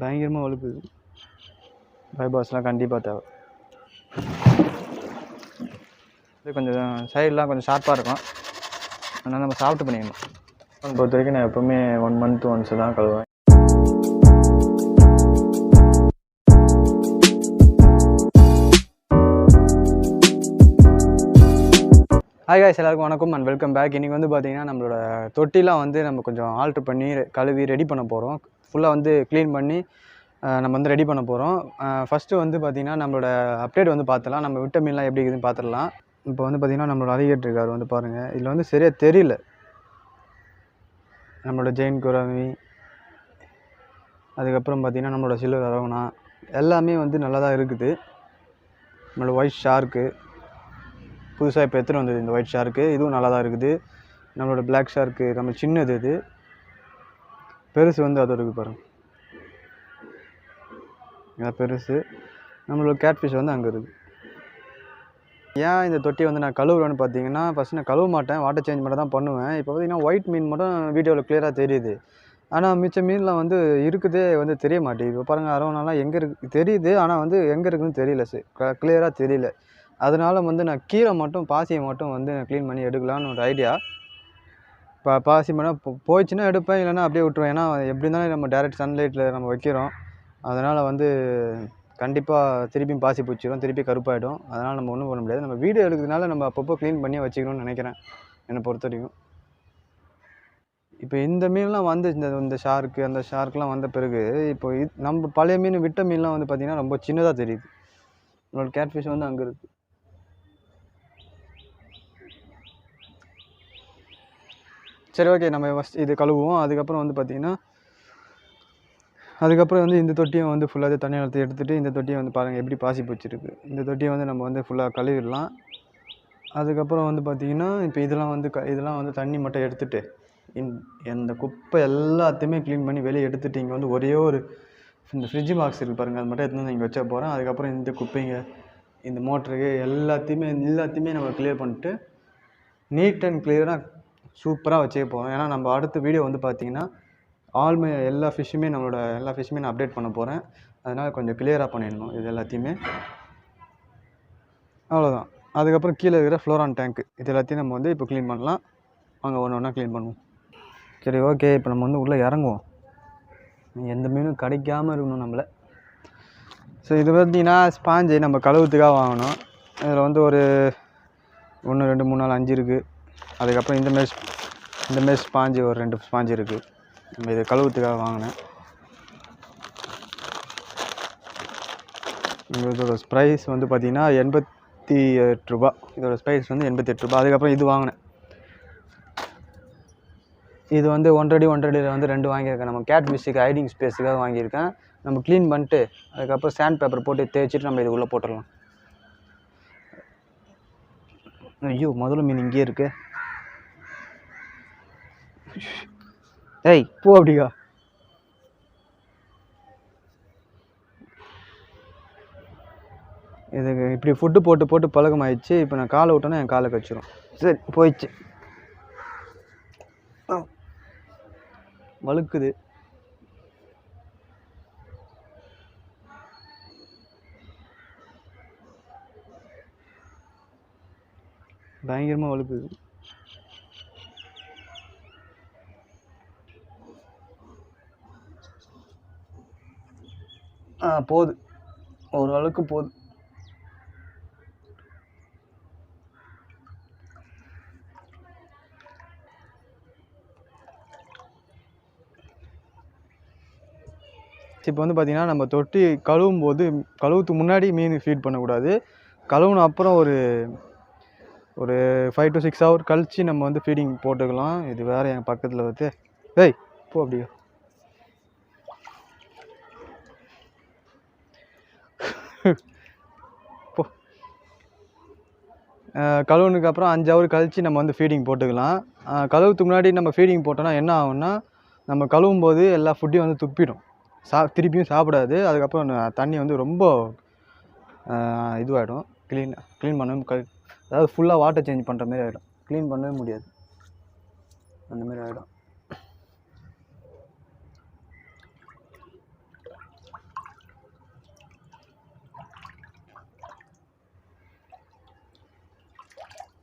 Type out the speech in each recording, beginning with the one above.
பயங்கரமாக வலுக்குது. ஃபைபர்ஸ்லாம் கண்டிப்பாக தேவை. இது கொஞ்சம் சைடெலாம் கொஞ்சம் ஷார்ப்பாக இருக்கும், அதனால் நம்ம சாப்பிட்டு பண்ணிக்கணும். பொறுத்த வரைக்கும் நான் எப்போவுமே 1 month ஒன்ஸ் தான் கழுவேன். ஹாய் காய்ஸ், எல்லாருக்கும் வணக்கம் அண்ட் வெல்கம் பேக். இன்றைக்கி வந்து பார்த்திங்கன்னா நம்மளோட தொட்டிலாம் வந்து நம்ம கொஞ்சம் ஆல்ட்ரு பண்ணி கழுவி ரெடி பண்ண போகிறோம். ஃபுல்லாக வந்து க்ளீன் பண்ணி நம்ம வந்து ரெடி பண்ண போகிறோம். ஃபஸ்ட்டு வந்து பார்த்திங்கன்னா நம்மளோட அப்டேட் வந்து பார்த்துலாம், நம்ம விட்ட மீன்லாம் எப்படி இருக்குதுன்னு பார்த்துடலாம். இப்போ வந்து பார்த்திங்கன்னா நம்மளோட அலிகேட்டர் இருக்கார் வந்து பாருங்கள். இதில் வந்து சரியாக தெரியல. நம்மளோட ஜெயின் குரவி, அதுக்கப்புறம் பார்த்திங்கன்னா நம்மளோட சில்வர் அரவணா எல்லாமே வந்து நல்லா தான் இருக்குது. நம்மளோட ஒயிட் ஷார்க்கு புதுசாக இப்போ எடுத்துகிட்டு வந்தது இந்த ஒயிட் ஷார்க்கு, இதுவும் நல்லா தான் இருக்குது. நம்மளோட பிளாக் ஷார்க்கு நம்ம சின்னது, இது பெருசு வந்து அது இருக்குது பாருங்கள், இதான் பெருசு. நம்மளோட கேட்ஃபிஷ் வந்து அங்கே இருக்குது. ஏன் இந்த தொட்டியை வந்து நான் கழுவுறேன்னு பார்த்தீங்கன்னா, ஃபஸ்ட்டு நான் கழுவ மாட்டேன், வாட்டர் சேஞ்ச் மட்டும் தான் பண்ணுவேன். இப்போ பார்த்தீங்கன்னா ஒயிட் மீன் மட்டும் வீடியோவில் கிளியராக தெரியுது, ஆனால் மிச்ச மீனில் வந்து இருக்குதே வந்து தெரிய மாட்டேங்குது. இப்போ பாருங்கள், அரவணாலாம் எங்கே இருக்குது தெரியுது, ஆனால் வந்து எங்கே இருக்குதுன்னு தெரியல, கிளியராக தெரியல. அதனால் வந்து நான் கீரை மட்டும் பாசியை மட்டும் வந்து நான் க்ளீன் பண்ணி எடுக்கலான்னு ஒரு ஐடியா. இப்போ பாசி மட்டும் போயிடுச்சுன்னா எடுப்பேன், இல்லைன்னா அப்படியே விட்டுருவேன். ஏன்னா எப்படி இருந்தாலும் நம்ம டேரெக்ட் சன்லைட்டில் நம்ம வைக்கிறோம், அதனால் வந்து கண்டிப்பாக திருப்பியும் பாசி பிடிச்சிடும், திருப்பி கருப்பாயிடும். அதனால் நம்ம ஒன்றும் பண்ண முடியாது. நம்ம வீடியோ எடுக்கிறதுனால நம்ம அப்பப்போ க்ளீன் பண்ணி வச்சுக்கணும்னு நினைக்கிறேன், என்னை பொறுத்த வரைக்கும். இப்போ இந்த மீன்லாம் வந்து இந்த ஷார்க்கு அந்த ஷார்க்லாம் வந்த பிறகு இப்போ நம்ம பழைய மீன் விட்ட மீன்லாம் வந்து பார்த்திங்கன்னா ரொம்ப சின்னதாக தெரியுது. நம்மளோட கேட்ஃபிஷ் வந்து அங்கே இருக்குது. சரி, ஓகே, நம்ம ஃபஸ்ட் இது கழுவுவோம். அதுக்கப்புறம் வந்து பார்த்திங்கன்னா அதுக்கப்புறம் வந்து இந்த தொட்டியை வந்து ஃபுல்லாக தண்ணி எடுத்துகிட்டு இந்த தொட்டியை வந்து பாருங்கள் எப்படி பாசி பிடிச்சிருக்கு. இந்த தொட்டியை வந்து நம்ம வந்து ஃபுல்லாக கழுவிடலாம். அதுக்கப்புறம் வந்து பார்த்திங்கன்னா இப்போ இதெல்லாம் வந்து தண்ணி மட்டும் எடுத்துகிட்டு இந்த குப்பை எல்லாத்தையுமே க்ளீன் பண்ணி வெளியே எடுத்துகிட்டு இங்கே வந்து ஒரே ஒரு இந்த ஃப்ரிட்ஜ் பாக்ஸ் இருக்குது பாருங்கள், அது மட்டும் எடுத்து வந்து இங்கே வச்ச போகிறேன். அதுக்கப்புறம் இந்த குப்பைங்க, இந்த மோட்டருக்கு எல்லாத்தையுமே நம்ம கிளியர் பண்ணிட்டு நீட் அண்ட் கிளியராக சூப்பராக வச்சுக்க போகிறோம். ஏன்னா நம்ம அடுத்த வீடியோ வந்து பார்த்திங்கன்னா எல்லா ஃபிஷ்ஷுமே நான் அப்டேட் பண்ண போகிறேன். அதனால் கொஞ்சம் கிளியராக பண்ணிடணும் இது எல்லாத்தையுமே. அவ்வளோதான். அதுக்கப்புறம் கீழே இருக்கிற ஃப்ளோரான் டேங்க்கு இது எல்லாத்தையும் நம்ம வந்து இப்போ க்ளீன் பண்ணலாம். வாங்க ஒன்று ஒன்றா க்ளீன் பண்ணுவோம். சரி, ஓகே, இப்போ நம்ம வந்து உள்ளே இறங்குவோம். எந்த மீனும் கிடைக்காமல் இருக்கணும் நம்மளை. ஸோ இது பார்த்திங்கன்னா ஸ்பாஞ்சு நம்ம கழுவுறதுக்காக வாங்கணும். இதில் வந்து ஒரு 1 2 3 4 5 இருக்குது. அதுக்கப்புறம் இந்த மாதிரி ஸ்பாஞ்சு ஒரு 2 ஸ்பாஞ்சு இருக்குது. நம்ம இதை கழுவுறதுக்காக வாங்கினேன். இதோட ப்ரைஸ் வந்து பார்த்திங்கன்னா 88 ரூபா. இதோட ப்ரைஸ் வந்து 88 ரூபா. அதுக்கப்புறம் இது வாங்கினேன். இது வந்து 1.5 அடியில் வந்து 2 வாங்கியிருக்கேன். நம்ம கேட் ஃபிஷ்ஷுக்கு ஹைடிங் ஸ்பேஸுக்காக வாங்கியிருக்கேன். நம்ம க்ளீன் பண்ணிட்டு அதுக்கப்புறம் சாண்ட் பேப்பர் போட்டு தேய்ச்சிட்டு நம்ம இது உள்ளே போட்டுடலாம். ஐயோ, முதல்ல மீன் இங்கேயே இருக்கு. ஏய், போ அப்படியா. இதுக்கு இப்படி ஃபுட்டு போட்டு பழக்கமாயிடுச்சு. இப்போ நான் காலை விட்டோன்னா என் காலை கச்சிடும். சரி, போயிடுச்சு. வழுக்குது. பயங்கரமாக வழுக்குது. போகுது, ஓரளவுக்கு போகுது. இப்போ வந்து பார்த்திங்கன்னா நம்ம தொட்டி கழுவுறதுக்கு முன்னாடி மீன் ஃபீட் பண்ணக்கூடாது. கழுவுன அப்புறம் ஒரு 5 to 6 hours கழித்து நம்ம வந்து ஃபீடிங் போட்டுக்கலாம். இது வேறு என் பக்கத்தில் வந்து ஏய் போ அப்படியா. போ. கழுவுனுக்கு அப்புறம் 5 hours கழித்து நம்ம வந்து ஃபீடிங் போட்டுக்கலாம். கழுவுறதுக்கு முன்னாடி நம்ம ஃபீடிங் போட்டோன்னா என்ன ஆகும்னா, நம்ம கழுவும் போது எல்லா ஃபுட்டையும் வந்து துப்பிடும், திருப்பியும் சாப்பிடாது. அதுக்கப்புறம் தண்ணி வந்து ரொம்ப இதுவாகிடும். க்ளீன் பண்ண அதாவது ஃபுல்லாக வாட்டர் சேஞ்ச் பண்ணுற மாதிரி ஆகிடும், க்ளீன் பண்ணவே முடியாது, அந்த மாதிரி ஆகிடும்.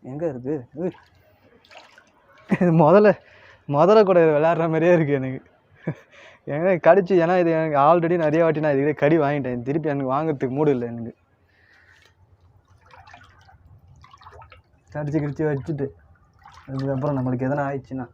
எங்கே இருக்குது? இது முதல்ல கூட விளையாடுற மாதிரியே இருக்குது எனக்கு. எங்கே கடிச்சு, ஏன்னா இது எனக்கு ஆல்ரெடி நிறைய வாட்டி நான் இதுவே கடி வாங்கிட்டேன். திருப்பி எனக்கு வாங்கிறதுக்கு மூடு இல்லை எனக்கு. கடிச்சு வச்சுட்டு அதுக்கப்புறம் நம்மளுக்கு எதனா ஆயிடுச்சுன்னா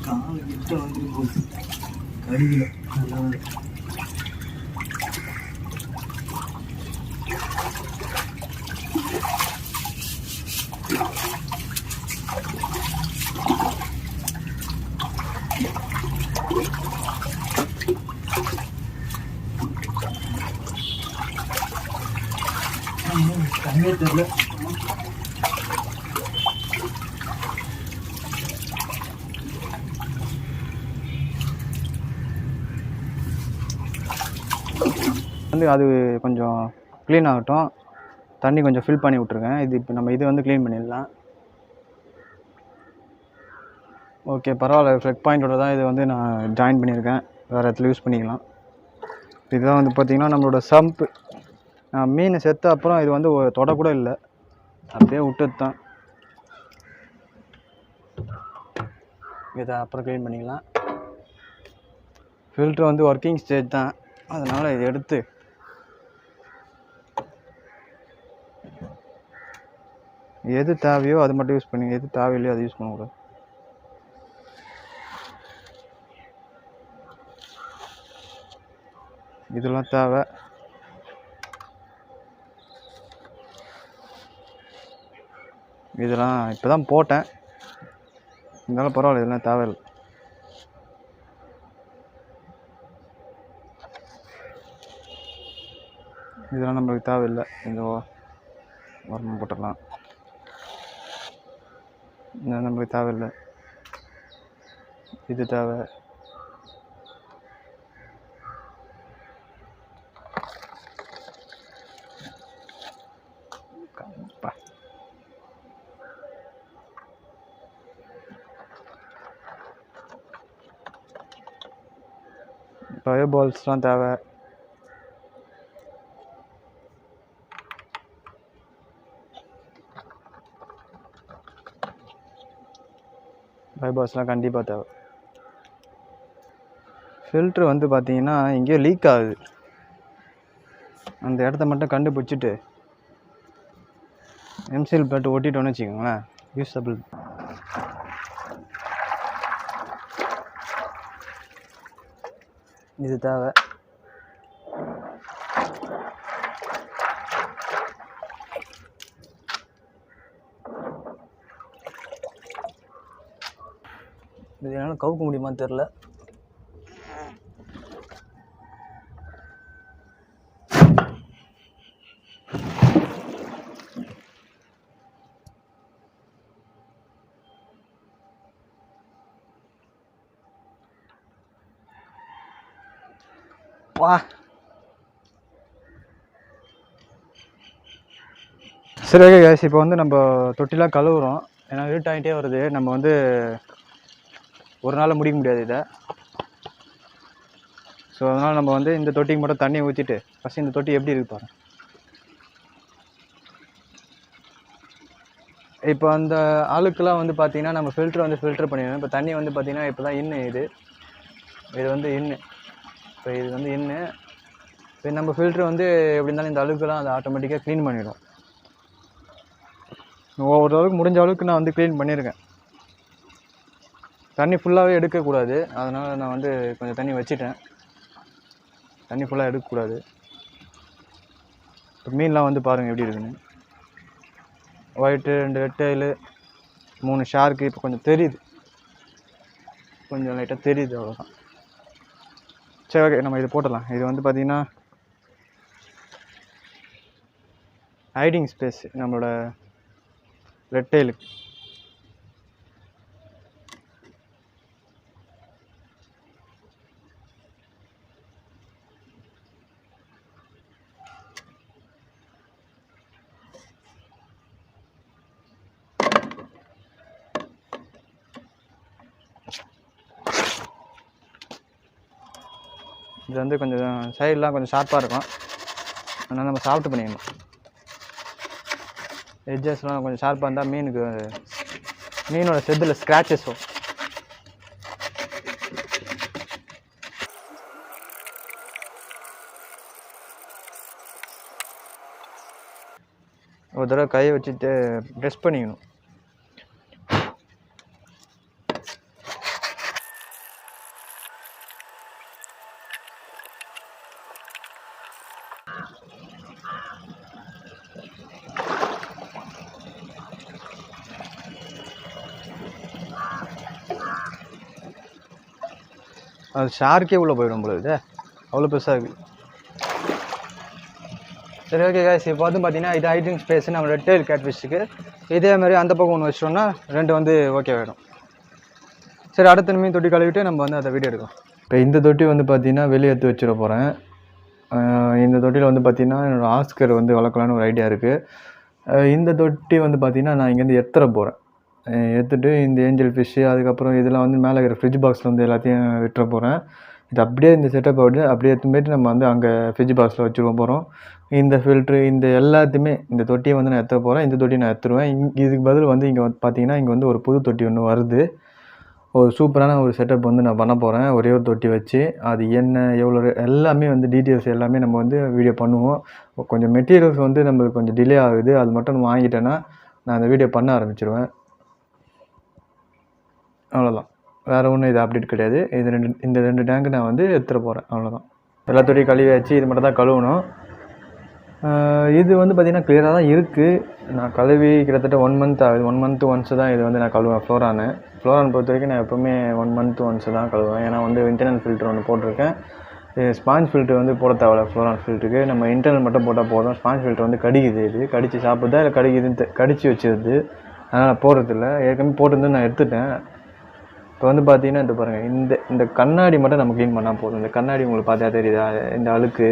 காலை கிட்ட வந்து போகுது கடியில். கண்ணே தெரியல. வந்து அது கொஞ்சம் க்ளீன் ஆகட்டும். தண்ணி கொஞ்சம் ஃபில் பண்ணி விட்ருக்கேன். இப்போ நம்ம வந்து க்ளீன் பண்ணிடலாம். ஓகே, பரவாயில்ல. ஃப்ளக் பாயிண்டோட தான் இது வந்து நான் ஜாயின் பண்ணியிருக்கேன். வேறு இடத்துல யூஸ் பண்ணிக்கலாம். இதுதான் வந்து பார்த்திங்கன்னா நம்மளோட சம்ப்பு. மீன் செத்த அப்புறம் இது வந்து தொடக்கூட இல்லை, அப்படியே விட்டது தான். இதை அப்புறம் க்ளீன் பண்ணிக்கலாம். ஃபில்ட்ரு வந்து ஒர்க்கிங் ஸ்டேஜ் தான், அதனால் இதை எடுத்து எது தேவையோ அது மட்டும் யூஸ் பண்ணி, எது தேவையில்லையோ அதை யூஸ் பண்ணக்கூடாது. இதெல்லாம் தேவை. இதெல்லாம் இப்போ தான் போட்டேன், இருந்தாலும் பரவாயில்ல, இதெல்லாம் தேவையில்லை. இதெல்லாம் நம்மளுக்கு தேவையில்லை. இந்த உரமும் போட்டுடலாம். இதெல்லாம் நம்மளுக்கு தேவையில்லை. இது தேவை. பயோ பால்ஸ்லாம் தேவை. பயோ பால்ஸ்லாம் கண்டிப்பாக தேவை. ஃபில்ட்ரு வந்து பார்த்தீங்கன்னா எங்கேயோ லீக் ஆகுது. அந்த இடத்த மட்டும் கண்டுபிடிச்சிட்டு எம்சிஎல் போட்டு ஒட்டிட்டோன்னு வச்சுக்கோங்களேன், யூஸபிள். இது தேவை. இது என்னால் கவுக்க முடியுமான்னு தெரில. வா, சரி ஓகே கேஸ். இப்போ வந்து நம்ம தொட்டிலாம் கழுவுறோம், ஏன்னா இருட்டாகிட்டே வருது. நம்ம வந்து ஒரு நாள் முடிக்க முடியாது இதை. ஸோ அதனால் நம்ம வந்து இந்த தொட்டிக்கு மட்டும் தண்ணி ஊற்றிட்டு ஃபஸ்ட்டு இந்த தொட்டி எப்படி இருக்கு பாருங்க. இப்போ அந்த அழுக்கெலாம் வந்து பார்த்திங்கன்னா நம்ம ஃபில்ட்ரு வந்து ஃபில்ட்ரு பண்ணிடணும். இப்போ தண்ணி வந்து பார்த்திங்கன்னா இப்போ தான் இது வந்து இப்போ இது வந்து இப்போ நம்ம ஃபில்ட்ரு வந்து எப்படி இருந்தாலும் இந்த அழுக்கெல்லாம் அதை ஆட்டோமேட்டிக்காக க்ளீன் பண்ணிடும். ஓரளவுக்கு முடிஞ்ச அளவுக்கு நான் வந்து க்ளீன் பண்ணியிருக்கேன். தண்ணி ஃபுல்லாகவே எடுக்கக்கூடாது, அதனால் நான் வந்து கொஞ்சம் தண்ணி வச்சுட்டேன். தண்ணி ஃபுல்லாக எடுக்கக்கூடாது. இப்போ மீன்லாம் வந்து பாருங்கள் எப்படி இருக்குன்னு. White, 2 red tail, 3 shark. இப்போ கொஞ்சம் தெரியுது, கொஞ்சம் லைட்டாக தெரியுது, அவ்வளோதான். சரி ஓகே, நம்ம இது போட்டலாம். இது வந்து பார்த்திங்கன்னா ஹைடிங் ஸ்பேஸ் நம்மளோட ரெட் டெயிலுக்கு. இது வந்து கொஞ்சம் சைடெலாம் கொஞ்சம் ஷார்ப்பாக இருக்கும், அதனால் நம்ம சாப்பிட்டு பண்ணிக்கணும். எட்ஜஸ்லாம் கொஞ்சம் ஷார்ப்பாக இருந்தால் மீனோட செதில் ஸ்க்ராச்சஸ் வரும். ஒரு தடவை கையை வச்சுட்டு ப்ரெஸ் பண்ணிக்கணும். அது ஷார்க்கே உள்ளே போயிடும் போல இது, அவ்வளோ பெருசாக இருக்குது. சரி, ஓகே காய்ஸ், இப்போ வந்து பார்த்தீங்கன்னா இது ஹைடிங் ஸ்பேஸ் நம்ம ரெட் டெயில் கேட்ஃபிஷ்ஷுக்கு. இதே மாதிரி அந்த பக்கம் ஒன்று வச்சிட்டோம்னா 2 வந்து ஓகே ஆகிடும். சரி, அடுத்த மீன் தொட்டி கழுவிட்டு நம்ம வந்து அதை வீடியோ எடுக்கலாம். இப்போ இந்த தொட்டி வந்து பார்த்தீங்கன்னா வெளியே எடுத்து வச்சிட போகிறேன். இந்த தொட்டியில் வந்து பார்த்தீங்கன்னா என்னோடய ஆஸ்கர் வந்து வளர்க்கலான்னு ஒரு ஐடியா இருக்குது. இந்த தொட்டி வந்து பார்த்தீங்கன்னா நான் இங்கேருந்து எடுத்துட போகிறேன். எடுத்துகிட்டு இந்த ஏஞ்சல் ஃபிஷ்ஷு அதுக்கப்புறம் இதெல்லாம் வந்து மேலே இருக்கிற ஃப்ரிட்ஜ் பாக்ஸில் வந்து எல்லாத்தையும் விட்டுற போகிறேன். இது அப்படியே இந்த செட்டப் ஆகிட்டு அப்படியே எடுத்து போய்ட்டு நம்ம வந்து அங்கே ஃப்ரிட்ஜ் பாக்ஸில் வச்சுருக்க போகிறோம். இந்த ஃபில்ட்ரு இந்த எல்லாத்தையுமே இந்த தொட்டியை வந்து நான் எடுத்துட போகிறேன். இந்த தொட்டி நான் எடுத்துருவேன். இதுக்கு பதில் வந்து இங்கே பார்த்தீங்கன்னா இங்கே வந்து ஒரு புது தொட்டி ஒன்று வருது. ஒரு சூப்பரான ஒரு செட்டப் வந்து நான் பண்ண போகிறேன். ஒரே ஒரு தொட்டி வச்சு அது என்ன எவ்வளோ எல்லாமே வந்து டீட்டெயில்ஸ் எல்லாமே நம்ம வந்து வீடியோ பண்ணுவோம். கொஞ்சம் மெட்டீரியல்ஸ் வந்து நம்மளுக்கு கொஞ்சம் டிலே ஆகுது, அது மட்டும் நான் வாங்கிட்டேன்னா நான் அந்த வீடியோ பண்ண ஆரம்பிச்சிடுவேன். அவ்வளோதான், வேறு ஒன்றும் இது அப்டேட் கிடையாது. இந்த ரெண்டு டேங்க்கு நான் வந்து எடுத்துகிட போகிறேன், அவ்வளோதான். எல்லா தொட்டியும் கழுவியாச்சு, இது மட்டும் தான் கழுவணும். இது வந்து பார்த்திங்கன்னா க்ளியராக தான் இருக்குது. நான் கழுவி கிட்டத்தட்ட 1 மந்த் ஆகுது. 1 மந்த் ஒன்ஸு தான் இது வந்து நான் கழுவேன். ஃப்ளோரான் பொறுத்த வரைக்கும் நான் எப்போவுமே 1 மந்த் ஒன்ஸு தான் கழுவேன். ஏன்னா வந்து இன்டர்னல் ஃபில்ட்ரு ஒன்று போட்டிருக்கேன். ஸ்பாஞ்ச் ஃபில்ட்ரு வந்து போட தேவையில்ல. ஃப்ளோரான் ஃபில்ட்ருக்கு நம்ம இன்டர்னல் மட்டும் போட்டால் போதும். ஸ்பாஞ்ச் ஃபில்ட்ரு வந்து கடிக்குது, இது கடித்து சாப்பிடுதா இல்லை கடிச்சு வச்சிருது, அதனால் போடுறதில்ல. ஏற்கனவே போட்டிருந்து நான் எடுத்துட்டேன். இப்போ வந்து பார்த்தீங்கன்னா இது பாருங்கள், இந்த கண்ணாடி மட்டும் நம்ம க்ளீன் பண்ணால் போதும். இந்த கண்ணாடி உங்களுக்கு பார்த்தா தெரியுதா, இந்த அழுக்கு.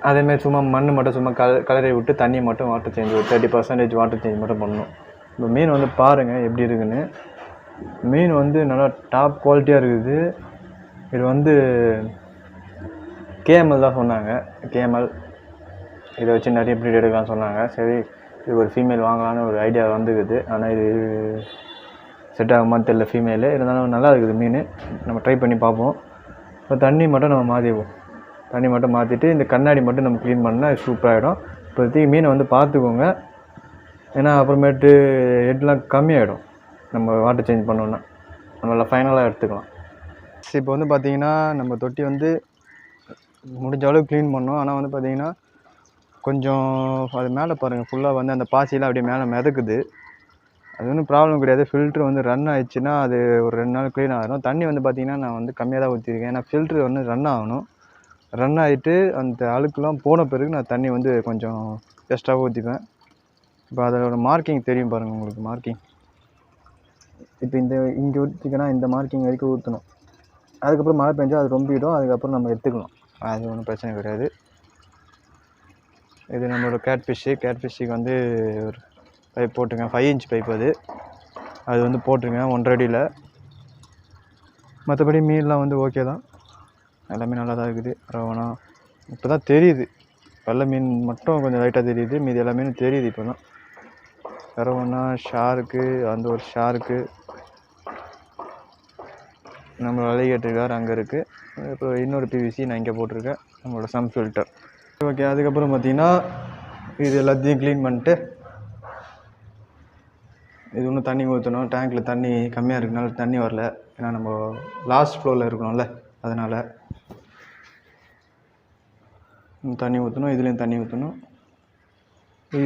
அதேமாதிரி சும்மா மண் மட்டும் சும்மா கலரை விட்டு தண்ணியை மட்டும் வாட்டர் சேஞ்ச், ஒரு 30% வாட்டர் சேஞ்ச் மட்டும் பண்ணணும். இப்போ மீன் வந்து பாருங்கள் எப்படி இருக்குன்னு. மீன் வந்து நல்லா டாப் குவாலிட்டியாக இருக்குது. இது வந்து கேமல் தான் சொன்னாங்க. கேமல் இதை வச்சு நிறைய ப்ரீட் எடுக்கலாம்னு சொன்னாங்க. சரி, இது ஒரு ஃபீமேல் வாங்கலான்னு ஒரு ஐடியா வந்துக்குது. ஆனால் இது செட் ஆகுமான்னு தெரியல ஃபீமேலு. இருந்தாலும் நல்லா இருக்குது மீன், நம்ம ட்ரை பண்ணி பார்ப்போம். இப்போ தண்ணி மட்டும் நம்ம மாற்றிடுவோம். தண்ணி மட்டும் மாற்றிட்டு இந்த கண்ணாடி மட்டும் நம்ம க்ளீன் பண்ணால் சூப்பராகிடும். இப்போதைக்கு மீனை வந்து பார்த்துக்கோங்க, ஏன்னா அப்புறமேட்டு ஹெட்லாம் கம்மியாகிடும் நம்ம வாட்டர் சேஞ்ச் பண்ணோன்னா. நம்மள ஃபைனலாக எடுத்துக்கலாம். இப்போ வந்து பார்த்திங்கன்னா நம்ம தொட்டி வந்து முடிஞ்ச அளவுக்கு க்ளீன் பண்ணோம். ஆனால் வந்து பார்த்திங்கன்னா கொஞ்சம் அது மேலே பாருங்கள், ஃபுல்லாக வந்து அந்த பாசிலாம் அப்படியே மேலே மிதக்குது. அது ஒன்றும் ப்ராப்ளம் கிடையாது. ஃபில்ட்ரு வந்து ரன் ஆகிடுச்சுன்னா அது ஒரு 2 நாள் க்ளீன் ஆகிடும். தண்ணி வந்து பார்த்திங்கன்னா நான் வந்து கம்மியாக தான் ஊற்றிருக்கேன். ஏன்னா ஃபில்ட்ரு வந்து ரன் ஆகணும். ரன் ஆகிட்டு அந்த அழுக்கெலாம் போன பிறகு நான் தண்ணி வந்து கொஞ்சம் எக்ஸ்ட்ராவாக ஊற்றிப்பேன். இப்போ அதோட மார்க்கிங் தெரியும் பாருங்கள் உங்களுக்கு, மார்க்கிங். இப்போ இங்கே ஊற்றிக்கன்னா இந்த மார்க்கிங் வரைக்கும் ஊற்றணும். அதுக்கப்புறம் மழை பெஞ்சால் அது ரொம்பிடும். அதுக்கப்புறம் நம்ம எடுத்துக்கலாம், அது ஒன்றும் பிரச்சனை கிடையாது. இது நம்மளோட கேட்ஃபிஷ்ஷுக்கு வந்து ஒரு பைப் போட்டுங்க, 5 இன்ச் பைப். அது வந்து போட்டுருங்க 1.5 அடியில். மற்றபடி மீன்லாம் வந்து ஓகே தான், எல்லாமே நல்லா தான் இருக்குது. அரவணா இப்போ தான் தெரியுது, வெள்ளை மீன் மட்டும் கொஞ்சம் லைட்டாக தெரியுது, மீதி எல்லா மீனும் தெரியுது இப்போ தான். அரவணா, ஷார்க்கு, அந்த ஒரு ஷார்க்கு, நம்ம அலைகேட்டர் அங்கே இருக்குது. இப்போ இன்னொரு பிவிசி நான் இங்கே போட்டிருக்கேன், நம்மளோட சம் ஃபில்டர். ஓகே, அதுக்கப்புறம் பார்த்திங்கன்னா இது எல்லாத்தையும் க்ளீன் பண்ணிட்டு இது இன்னும் தண்ணி ஊற்றணும். டேங்க்கில் தண்ணி கம்மியாக இருக்கனால தண்ணி வரல, ஏன்னா நம்ம லாஸ்ட் ஃப்ளோரில் இருக்கணும்ல, அதனால் தண்ணி ஊற்றணும். இதுலேயும் தண்ணி ஊற்றணும்.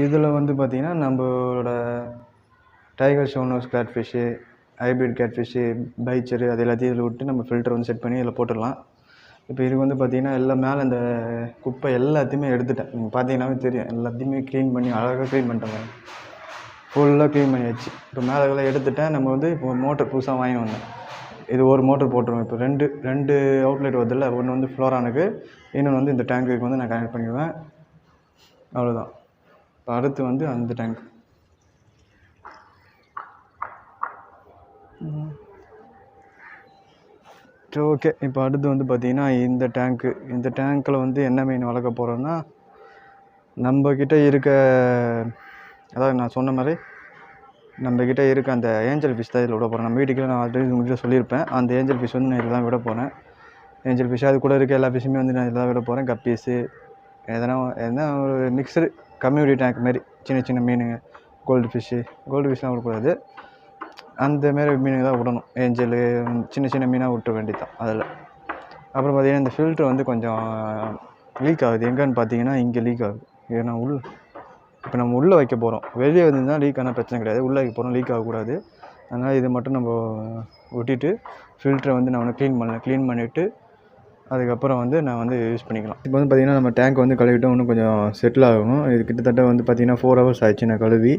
இதில் வந்து பார்த்திங்கன்னா நம்மளோட டைகர் ஷோனோஸ் கேட்ஃபிஷ்ஷு, ஹைப்ரிட் கேட்ஃபிஷ்ஷு, பைச்சரு, அது எல்லாத்தையும் இதில் விட்டு நம்ம ஃபில்டர் வந்து செட் பண்ணி இதில் போட்டுடலாம். இப்போ இது வந்து பார்த்திங்கன்னா எல்லாம் மேலே இந்த குப்பை எல்லாத்தையுமே எடுத்துட்டேன். நீங்கள் பார்த்தீங்கன்னாவே தெரியும், எல்லாத்தையுமே க்ளீன் பண்ணி அழகாக க்ளீன் பண்ணிட்டேன், ஃபுல்லாக க்ளீன் பண்ணியாச்சு. இப்போ மேலே எடுத்துட்டேன். நம்ம வந்து இப்போ மோட்டர் புதுசாக வாங்கி வந்தேன். இது ஒரு மோட்டர் போட்டுருவோம். இப்போ ரெண்டு அவுட்லெட் வருதில்ல, ஒன்று வந்து ஃப்ளோரானுக்கு, இன்னொன்று வந்து இந்த டேங்க்குக்கு வந்து நான் கனெக்ட் பண்ணிடுவேன். அவ்வளோதான். இப்போ அடுத்து வந்து அந்த டேங்க். சரி ஓகே. இப்போ அடுத்து வந்து பார்த்திங்கன்னா இந்த டேங்க்கில் வந்து என்ன மீன் வளர்க்க போகிறோன்னா, நம்மக்கிட்ட இருக்க அதாவது நான் சொன்ன மாதிரி நம்மக்கிட்ட இருக்க அந்த ஏஞ்சல் ஃபிஷ் தான் இதில் விட போகிறேன். நம்ம வீட்டுக்கு நான் ஆல்ரெடி உங்கள்கிட்ட சொல்லியிருப்பேன். அந்த ஏஞ்சல் ஃபிஷ் வந்து நான் இதில் தான் விட போகிறேன். ஏஞ்சல் ஃபிஷ் அது கூட இருக்க எல்லா ஃபிஷ்ஷுமே வந்து நான் இதில் தான் விட போகிறேன். கப்பீஸு எதனா ஒரு மிக்சடு கம்யூனிட்டி டேங்க் மாரி சின்ன மீனுங்க, கோல்டு ஃபிஷ்லாம் விடக்கூடாது. அந்தமாரி மீனுங்க தான் விடணும். ஏஞ்சலு சின்ன மீனாக விட்டுற வேண்டியது தான் அதில். அப்புறம் பார்த்திங்கன்னா இந்த ஃபில்ட்ரு வந்து கொஞ்சம் லீக் ஆகுது. எங்கேன்னு பார்த்தீங்கன்னா இங்கே லீக் ஆகுது. ஏன்னா இப்போ நம்ம உள்ளே வைக்க போகிறோம். வெளியே வந்து லீக் ஆனால் பிரச்சனை கிடையாது. உள்ளே வைக்க போகிறோம், லீக் ஆகக்கூடாது. அதனால் இது மட்டும் நம்ம ஒட்டிட்டு ஃபில்ட்ரை வந்து நான் க்ளீன் பண்ணிவிட்டு அதுக்கப்புறம் வந்து நான் வந்து யூஸ் பண்ணிக்கலாம். இப்போ வந்து பார்த்திங்கன்னா நம்ம டேங்க் வந்து கழுவிட்டோம். இன்னும் கொஞ்சம் செட்டில் ஆகணும். இது கிட்டத்தட்ட வந்து பார்த்திங்கன்னா 4 hours ஆயிடுச்சு நான் கழுவி.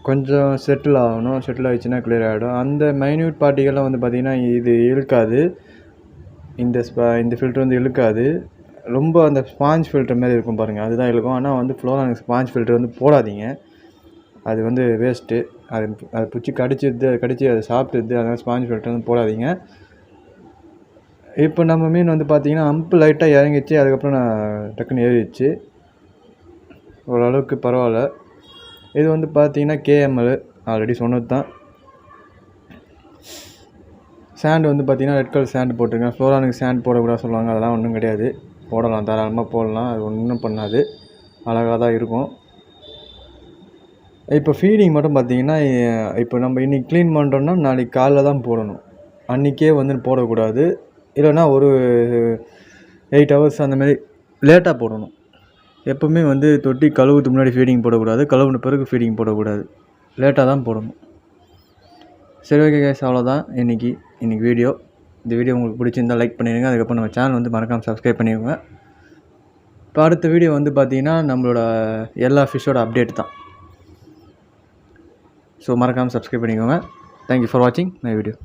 கொஞ்சம் செட்டில் ஆகணும். செட்டில் ஆகிடுச்சுன்னா கிளியர் ஆகிடும். அந்த மைன்யூட் பார்ட்டிகள்லாம் வந்து பார்த்திங்கன்னா இது இழுக்காது. இந்த ஃபில்ட்ரு வந்து இழுக்காது. ரொம்ப அந்த ஸ்பாஞ்ச் ஃபில்ட்ரு மாதிரி இருக்கும் பாருங்கள், அதுதான் இழுக்கும். ஆனால் வந்து ஃப்ளோரானிக் ஸ்பாஞ்ச் ஃபில்ட்ரு வந்து போடாதீங்க. அது வந்து வேஸ்ட்டு. அது பிடிச்சி கடிச்சு அதை சாப்பிட்டுது. அதனால் ஸ்பாஞ்ச் ஃபில்ட்ரு வந்து போடாதீங்க. இப்போ நம்ம மீன் வந்து பார்த்திங்கன்னா அம்பு லைட்டாக இறங்கிச்சு. அதுக்கப்புறம் நான் டக்குன்னு ஏறிடுச்சு. ஓரளவுக்கு பரவாயில்ல. இது வந்து பார்த்திங்கன்னா கேஎம்எல் ஆல்ரெடி சொன்னது தான். சாண்டு வந்து பார்த்திங்கன்னா ரெட் கலர் சாண்டு போட்டுருங்க. ஃப்ளோரானிக் சாண்ட் போடக்கூடாது சொல்லுவாங்க. அதெல்லாம் ஒன்றும் கிடையாது. போடலாம், தாராளமாக போடலாம். அது ஒன்றும் பண்ணாது, அழகாக தான் இருக்கும். இப்போ ஃபீடிங் மட்டும் பார்த்திங்கன்னா இப்போ நம்ம இன்றைக்கி க்ளீன் பண்ணுறோன்னா நாளைக்கு காலைல தான் போடணும். அன்றைக்கே வந்து போடக்கூடாது. இல்லைன்னா ஒரு 8 hours அந்தமாரி லேட்டாக போடணும். எப்போவுமே வந்து தொட்டி கழுவுறதுக்கு முன்னாடி ஃபீடிங் போடக்கூடாது, கழுவுன பிறகு ஃபீடிங் போடக்கூடாது. லேட்டாக தான் போடணும். சரி ஓகே கைஸ், அவ்வளோதான் இன்றைக்கி வீடியோ. இந்த வீடியோ உங்களுக்கு பிடிச்சிருந்தால் லைக் பண்ணிடுங்க. அதுக்கப்புறம் நம்ம சேனல் வந்து மறக்காமல் சப்ஸ்கிரைப் பண்ணிடுங்க. இப்போ அடுத்த வீடியோ வந்து பார்த்திங்கன்னா நம்மளோட எல்லா ஃபிஷ்ஷோட அப்டேட் தான். ஸோ மறக்காமல் சப்ஸ்கிரைப் பண்ணிக்கோங்க. தேங்க்யூ ஃபார் வாட்சிங் மை வீடியோ.